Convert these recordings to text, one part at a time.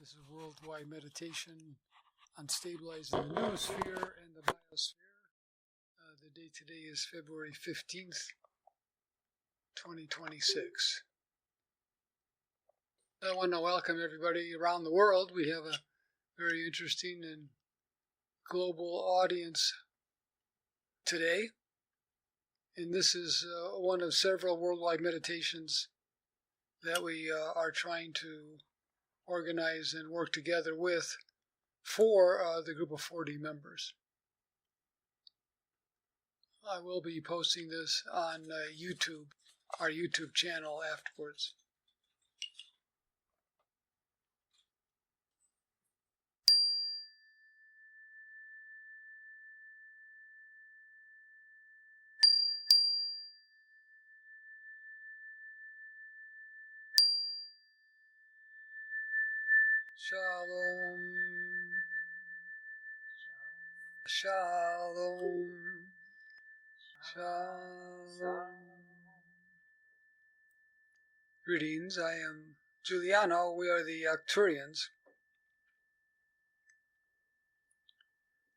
This is worldwide meditation on stabilizing the Noosphere and the Biosphere. The date today is February 15th, 2026. I want to welcome everybody around the world. We have a very interesting and global audience today. And this is one of several worldwide meditations that we are trying to organize and work together with for the group of 40 members. I will be posting this on YouTube, our YouTube channel afterwards. Shalom. Shalom. Shalom. Greetings, I am Giuliano. We are the Arcturians.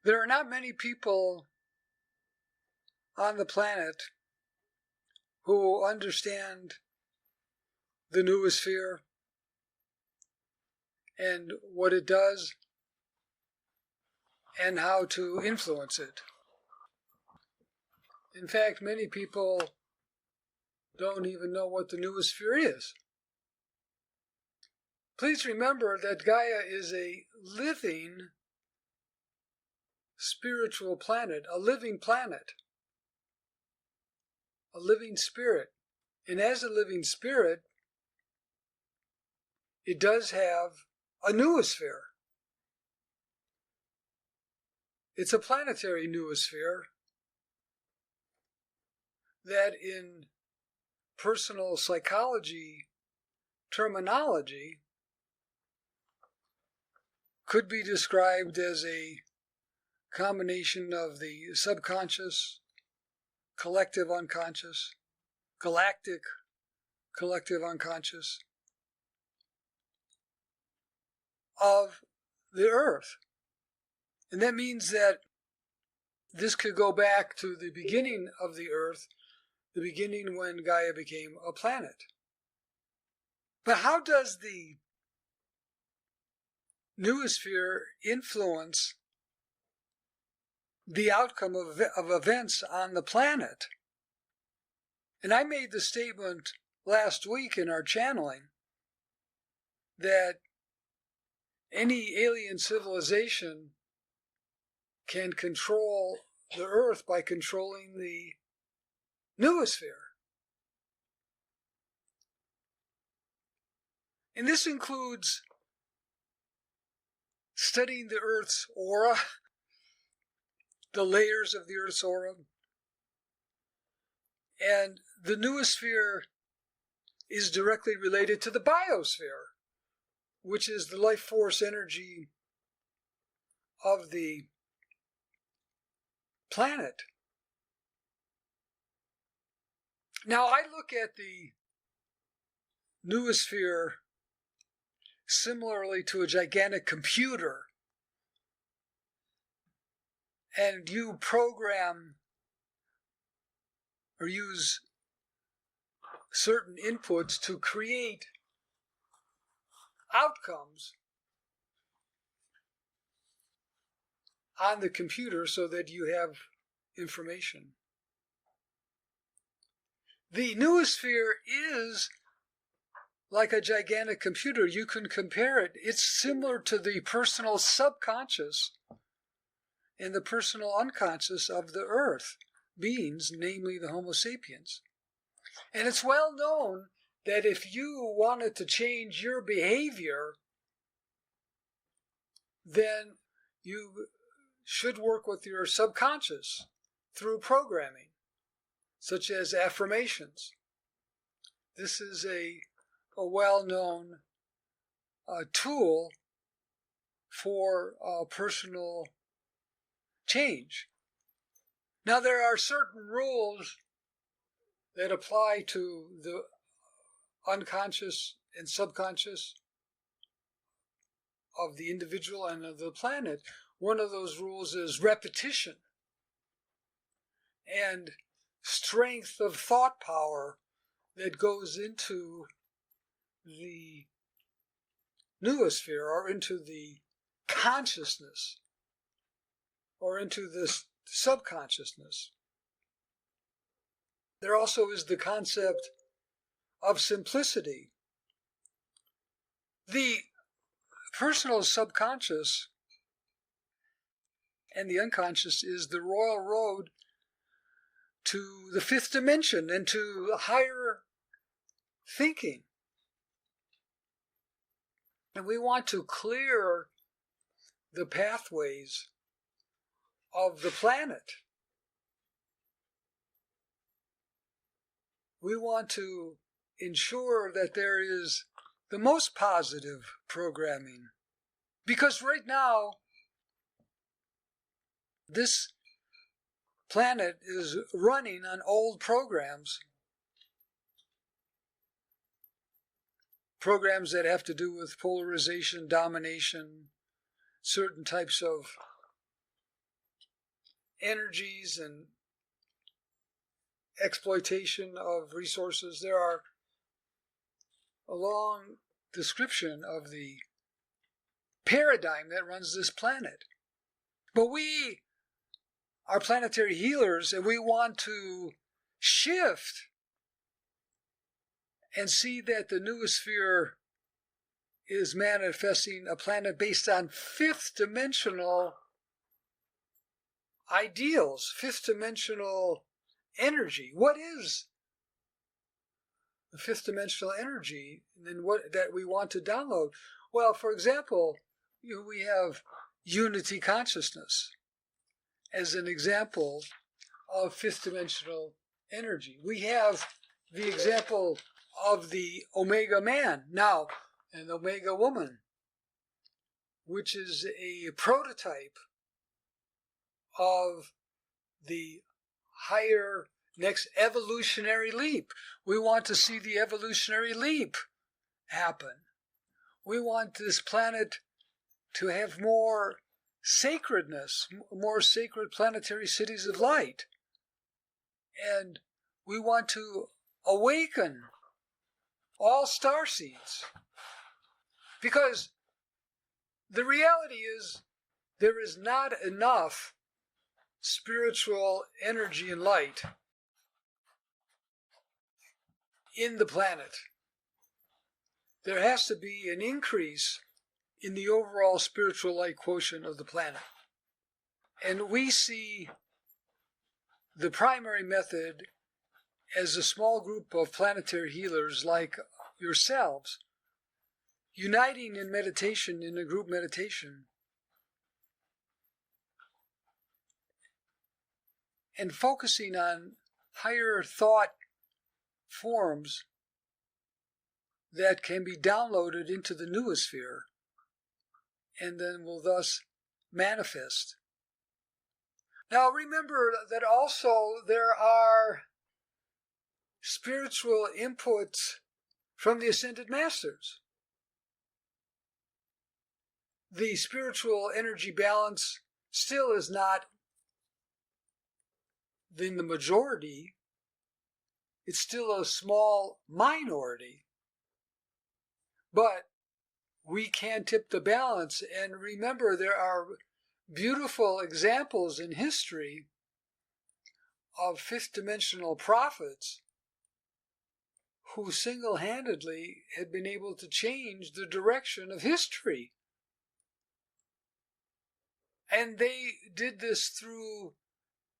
There are not many people on the planet who understand the Noosphere and what it does and how to influence it. In fact, many people don't even know what the Noosphere is. Please remember that Gaia is a living spiritual planet, a living spirit. And as a living spirit, it does have a noosphere. It's a planetary noosphere that in personal psychology terminology could be described as a combination of the subconscious, collective unconscious, galactic collective unconscious of the Earth. And that means that this could go back to the beginning of the Earth, the beginning when Gaia became a planet. But how does the Noosphere influence the outcome of events on the planet? And I made the statement last week in our channeling that any alien civilization can control the Earth by controlling the Noosphere. And this includes studying the Earth's aura, the layers of the Earth's aura. And the Noosphere is directly related to the Biosphere, which is the life force energy of the planet. Now, I look at the Noosphere similarly to a gigantic computer, and you program or use certain inputs to create outcomes on the computer so that you have information. The Noosphere is like a gigantic computer. You can compare it. It's similar to the personal subconscious and the personal unconscious of the Earth beings, namely the Homo sapiens. And it's well known that if you wanted to change your behavior, then you should work with your subconscious through programming, such as affirmations. This is a well-known tool for personal change. Now, there are certain rules that apply to the unconscious and subconscious of the individual and of the planet, one of those rules is repetition and strength of thought power that goes into the noosphere, or into the consciousness, or into this subconsciousness. There also is the concept of simplicity. The personal subconscious and the unconscious is the royal road to the fifth dimension and to higher thinking. And we want to clear the pathways of the planet. We want to ensure that there is the most positive programming. Because right now, this planet is running on old programs that have to do with polarization, domination, certain types of energies and exploitation of resources. There are a long description of the paradigm that runs this planet. But we are planetary healers, and we want to shift and see that the noosphere is manifesting a planet based on fifth dimensional ideals, fifth dimensional energy. What is the fifth dimensional energy, and then what that we want to download? Well, for example, we have unity consciousness as an example of fifth dimensional energy. We have the example of the Omega Man now, and Omega Woman, which is a prototype of the higher next evolutionary leap. We want to see the evolutionary leap happen. We want this planet to have more sacredness, more sacred planetary cities of light. And we want to awaken all star seeds. Because the reality is there is not enough spiritual energy and light in the planet. There has to be an increase in the overall spiritual light quotient of the planet. And we see the primary method as a small group of planetary healers like yourselves, uniting in meditation, in a group meditation, and focusing on higher thought forms that can be downloaded into the noosphere and then will thus manifest. Now remember that also there are spiritual inputs from the Ascended Masters. The spiritual energy balance still is not in the majority. It's still a small minority. But we can tip the balance. And remember, there are beautiful examples in history of fifth dimensional prophets who single-handedly had been able to change the direction of history. And they did this through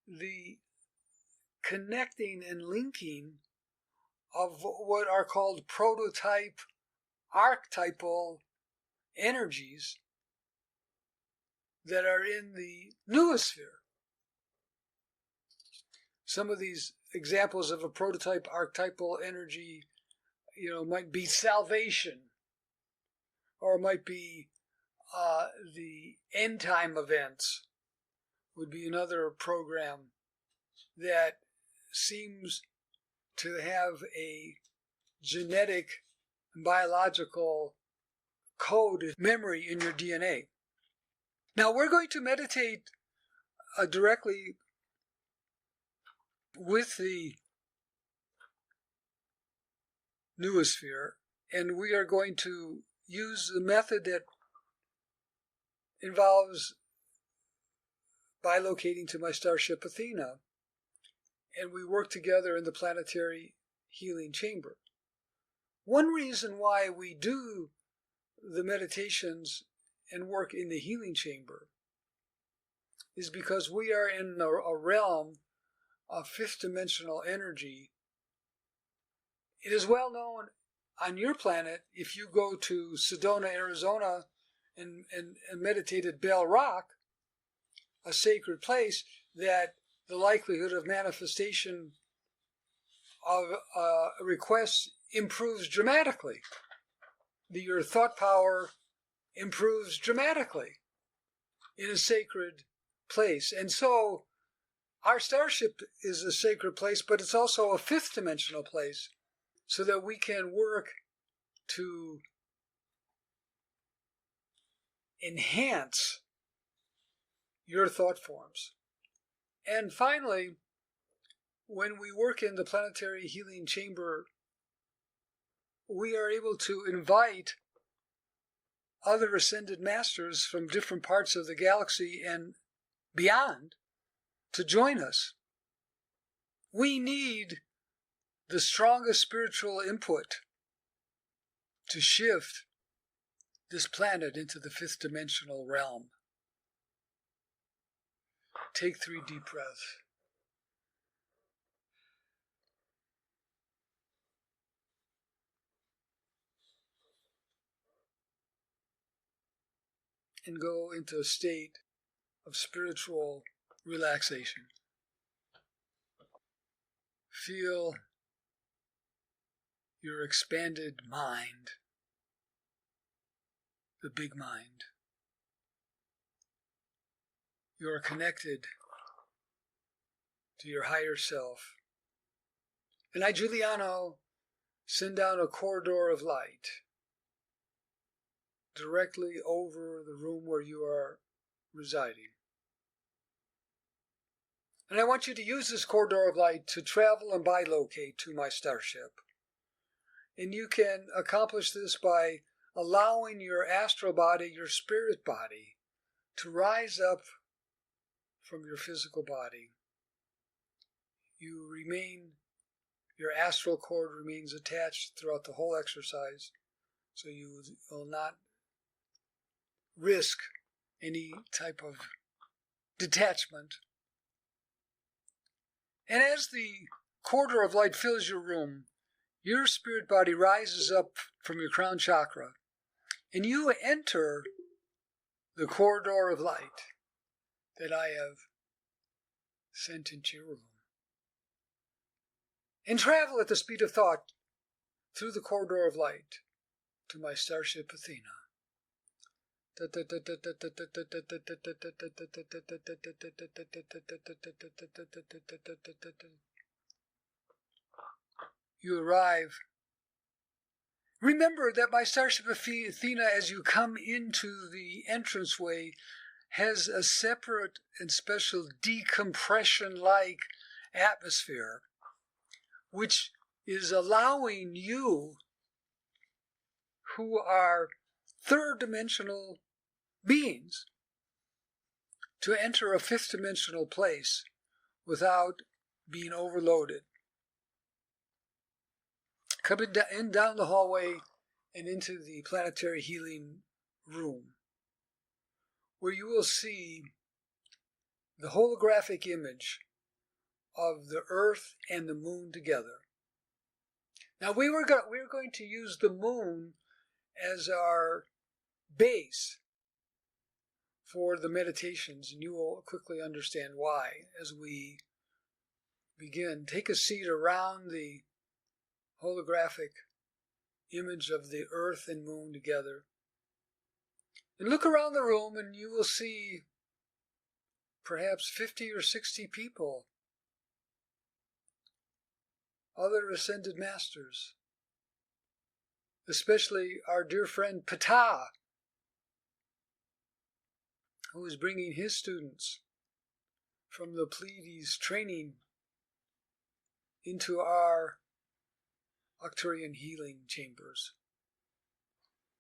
the connecting and linking of what are called prototype, archetypal energies that are in the noosphere. Some of these examples of a prototype archetypal energy, might be salvation, or might be the end time events, would be another program that seems to have a genetic and biological code memory in your DNA. Now we're going to meditate directly with the Noosphere, and we are going to use the method that involves bilocating to my starship Athena, and we work together in the planetary healing chamber. One reason why we do the meditations and work in the healing chamber is because we are in a realm of fifth dimensional energy. It is well known on your planet, if you go to Sedona, Arizona, and meditate at Bell Rock, a sacred place, that the likelihood of manifestation of requests improves dramatically. Your thought power improves dramatically in a sacred place. And so our starship is a sacred place, but it's also a fifth dimensional place, so that we can work to enhance your thought forms. And finally, when we work in the planetary healing chamber, we are able to invite other ascended masters from different parts of the galaxy and beyond to join us. We need the strongest spiritual input to shift this planet into the fifth dimensional realm. Take 3 deep breaths. And go into a state of spiritual relaxation. Feel your expanded mind, the big mind. You are connected to your higher self. And I, Giuliano, send down a corridor of light directly over the room where you are residing. And I want you to use this corridor of light to travel and bilocate to my starship. And you can accomplish this by allowing your astral body, your spirit body, to rise up from your physical body. Your astral cord remains attached throughout the whole exercise, so you will not risk any type of detachment. And as the corridor of light fills your room, your spirit body rises up from your crown chakra, and you enter the corridor of light that I have sent into your room. And travel at the speed of thought through the corridor of light to my starship Athena. You arrive. Remember that my starship Athena, as you come into the entranceway, has a separate and special decompression-like atmosphere, which is allowing you, who are third-dimensional beings, to enter a fifth-dimensional place without being overloaded. Coming down the hallway and into the planetary healing room, where you will see the holographic image of the Earth and the Moon together. Now we're going to use the Moon as our base for the meditations, and you will quickly understand why as we begin. Take a seat around the holographic image of the Earth and Moon together. And look around the room and you will see perhaps 50 or 60 people, other ascended masters, especially our dear friend Ptah, who is bringing his students from the Pleiades training into our Arcturian healing chambers.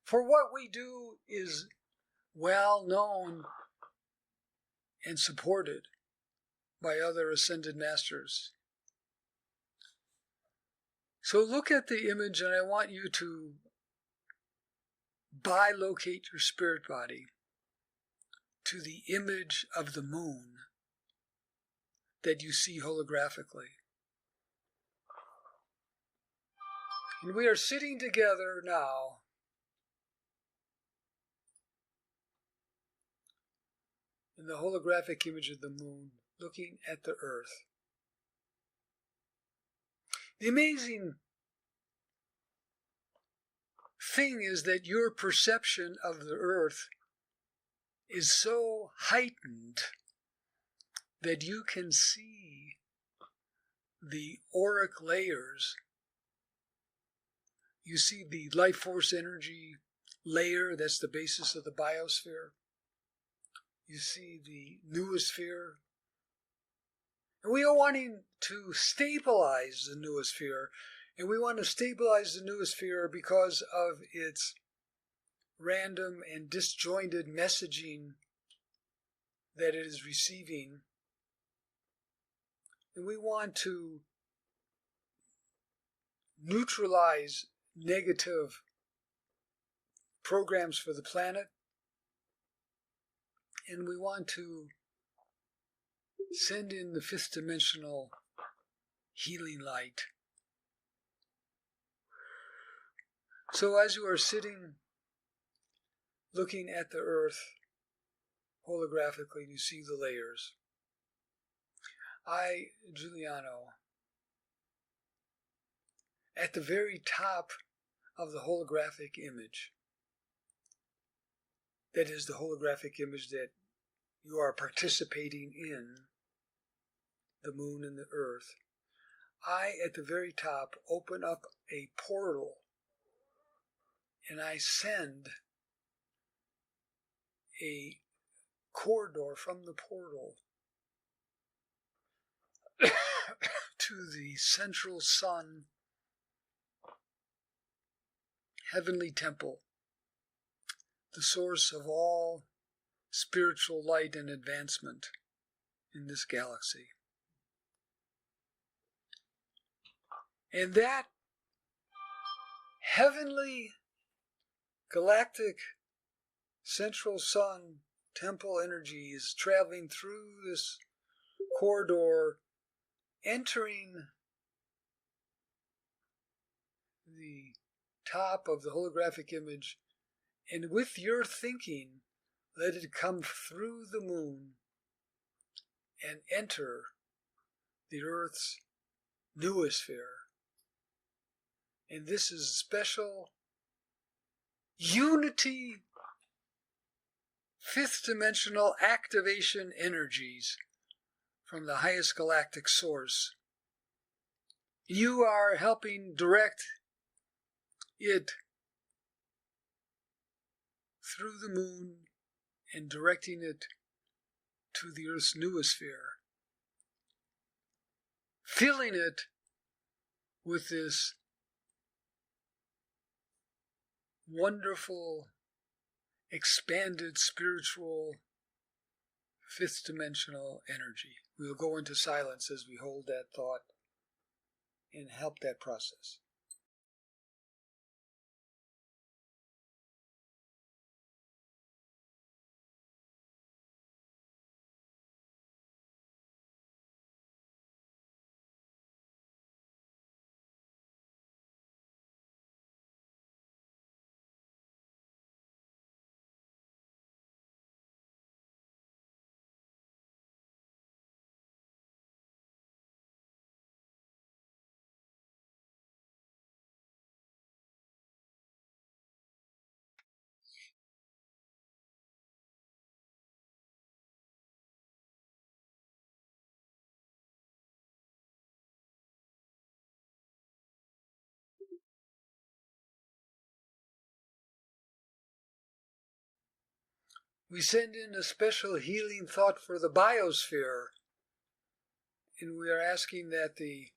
For what we do is well known and supported by other Ascended Masters. So look at the image, and I want you to bilocate your spirit body to the image of the moon that you see holographically. And we are sitting together now in the holographic image of the moon, looking at the earth. The amazing thing is that your perception of the earth is so heightened that you can see the auric layers. You see the life force energy layer, that's the basis of the biosphere. You see the noosphere. And we are wanting to stabilize the noosphere. And we want to stabilize the noosphere because of its random and disjointed messaging that it is receiving. And we want to neutralize negative programs for the planet. And we want to send in the fifth dimensional healing light. So as you are sitting, looking at the earth holographically, you see the layers. I, Giuliano, at the very top of the holographic image, that is the holographic image that you are participating in, the moon and the earth, I, at the very top, open up a portal and I send a corridor from the portal to the central sun heavenly temple, the source of all spiritual light and advancement in this galaxy. And that heavenly galactic central sun temple energy is traveling through this corridor, entering the top of the holographic image, and with your thinking, let it come through the moon and enter the Earth's noosphere. And this is special unity, fifth dimensional activation energies from the highest galactic source. You are helping direct it through the moon and directing it to the Earth's noosphere, filling it with this wonderful, expanded spiritual fifth dimensional energy. We will go into silence as we hold that thought and help that process. We send in a special healing thought for the biosphere, and we are asking that the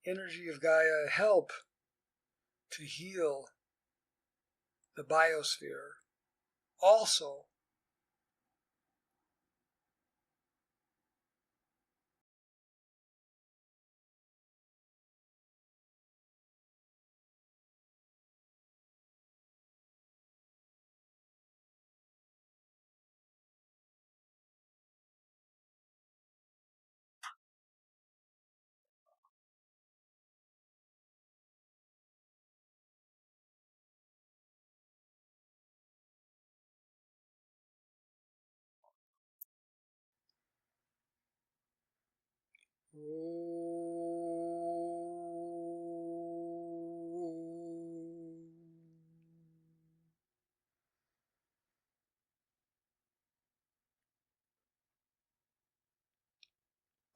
energy of Gaia help to heal the biosphere. Also,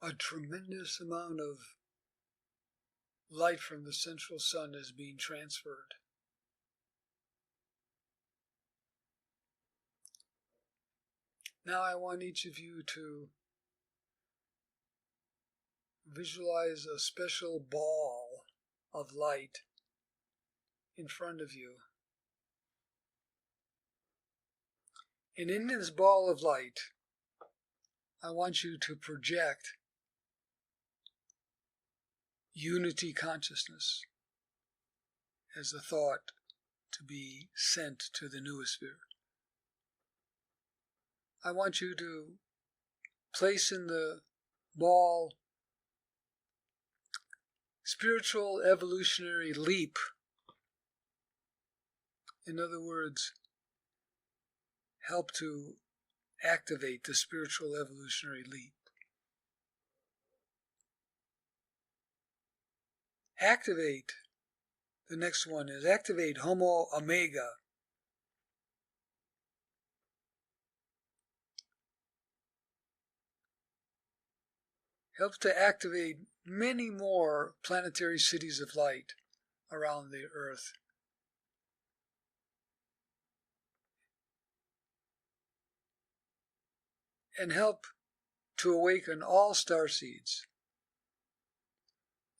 a tremendous amount of light from the central sun is being transferred. Now I want each of you to visualize a special ball of light in front of you. And in this ball of light, I want you to project unity consciousness as a thought to be sent to the Noosphere. I want you to place in the ball spiritual evolutionary leap. In other words, help to activate the spiritual evolutionary leap. Activate, the next one is activate Homo Omega. Helps to activate many more planetary cities of light around the Earth. And help to awaken all star seeds,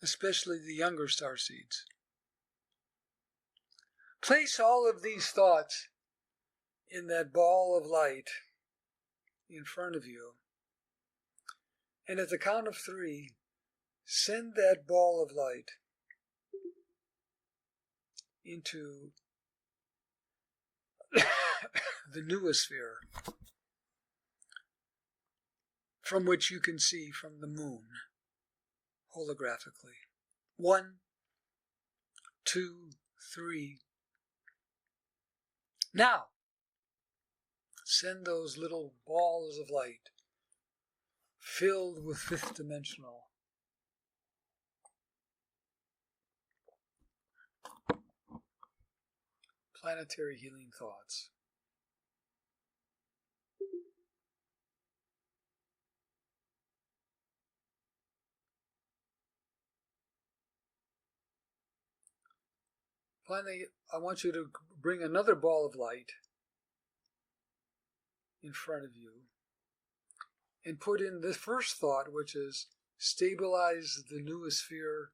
especially the younger star seeds. Place all of these thoughts in that ball of light in front of you. And at the count of 3, send that ball of light into the Noosphere, from which you can see from the moon holographically. 1, 2, 3. Now, send those little balls of light filled with 5th dimensional planetary healing thoughts. Finally, I want you to bring another ball of light in front of you and put in the first thought, which is stabilize the Noosphere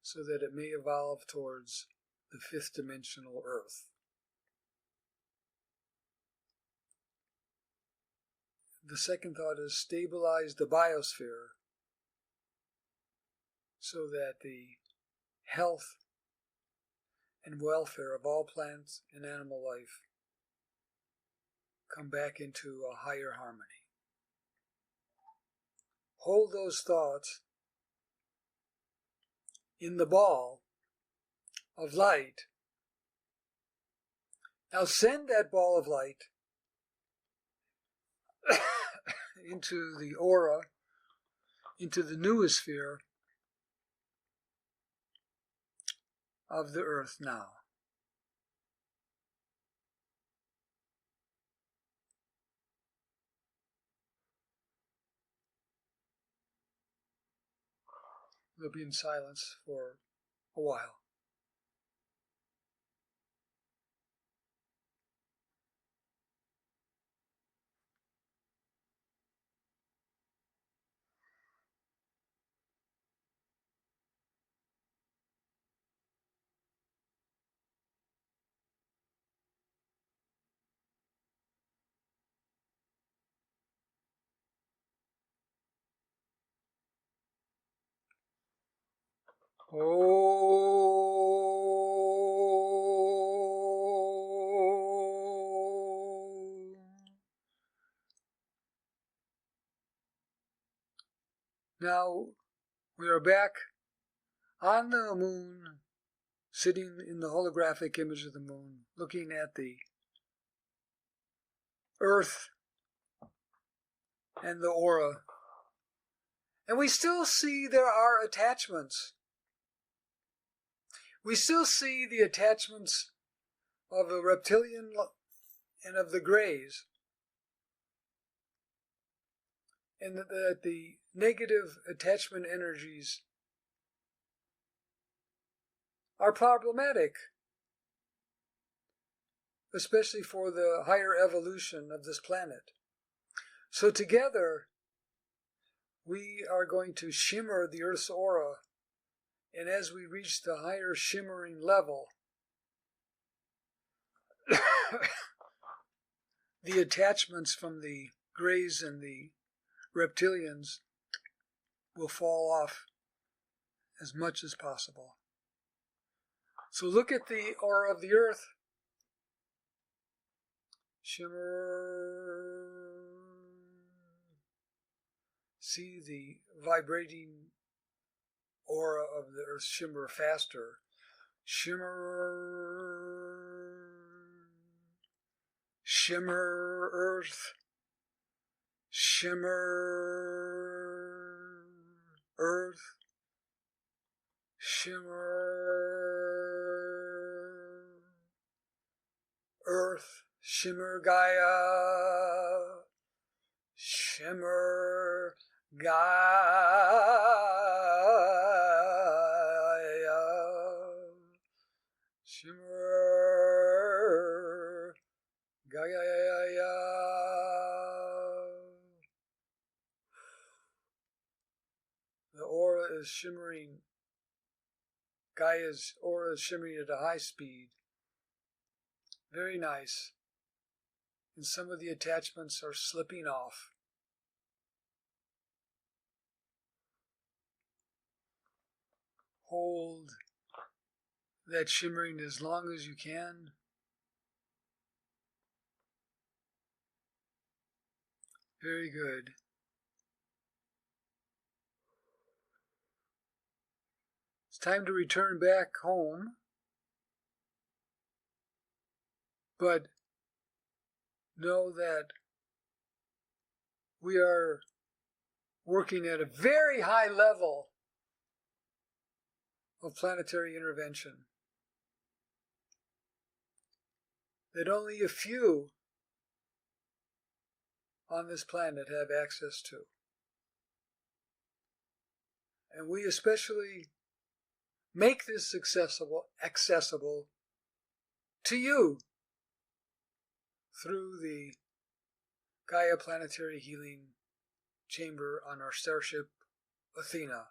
so that it may evolve towards the 5th dimensional Earth. The second thought is stabilize the Biosphere so that the health and welfare of all plants and animal life come back into a higher harmony. Hold those thoughts in the ball of light. Now send that ball of light into the aura, into the Noosphere of the Earth now. We'll be in silence for a while. Now we are back on the moon, sitting in the holographic image of the moon, looking at the Earth and the aura. And we still see there are attachments. We still see the attachments of the reptilian and of the greys. And that the negative attachment energies are problematic, especially for the higher evolution of this planet. So together, we are going to shimmer the Earth's aura, and as we reach the higher shimmering level, the attachments from the greys and the reptilians will fall off as much as possible. So look at the aura of the Earth. Shimmer. See the vibrating aura of the Earth shimmer faster. Shimmer. Shimmer Earth. Shimmer Earth. Shimmer Earth. Shimmer Gaia. Shimmer Gaia. Shimmer Gaia. The aura is shimmering. Gaia's aura is shimmering at a high speed. Very nice. And some of the attachments are slipping off. Hold that shimmering as long as you can. Very good. It's time to return back home. But know that we are working at a very high level of planetary intervention that only a few on this planet have access to. And we especially make this accessible to you through the Gaia Planetary Healing Chamber on our starship Athena.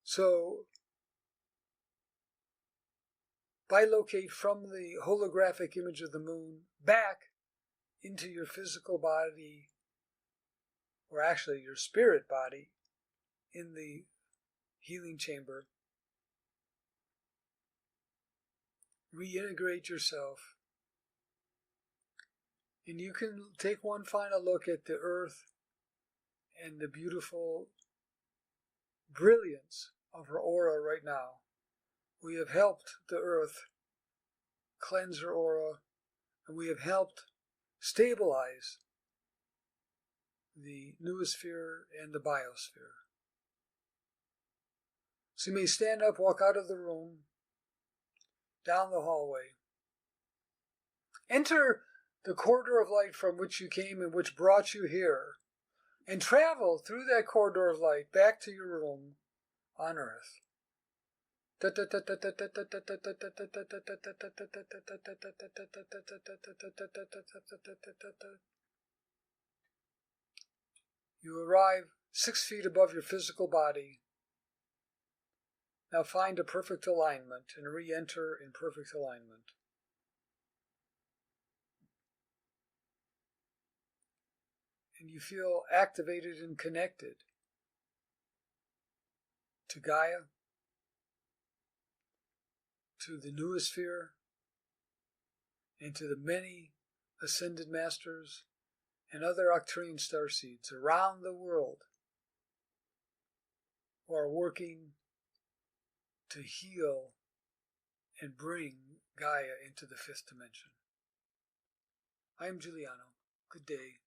So, bilocate from the holographic image of the moon back into your physical body, or actually your spirit body, in the healing chamber. Reintegrate yourself. And you can take one final look at the Earth and the beautiful brilliance of her aura right now. We have helped the Earth cleanse her aura, and we have helped stabilize the Noosphere and the Biosphere. So you may stand up, walk out of the room, down the hallway. Enter the corridor of light from which you came and which brought you here, and travel through that corridor of light back to your room on Earth. You arrive 6 feet above your physical body. Now find a perfect alignment and re-enter in perfect alignment. And you feel activated and connected to Gaia, to the Noosphere, and to the many Ascended Masters and other Arcturian starseeds around the world who are working to heal and bring Gaia into the fifth dimension. I am Giuliano. Good day.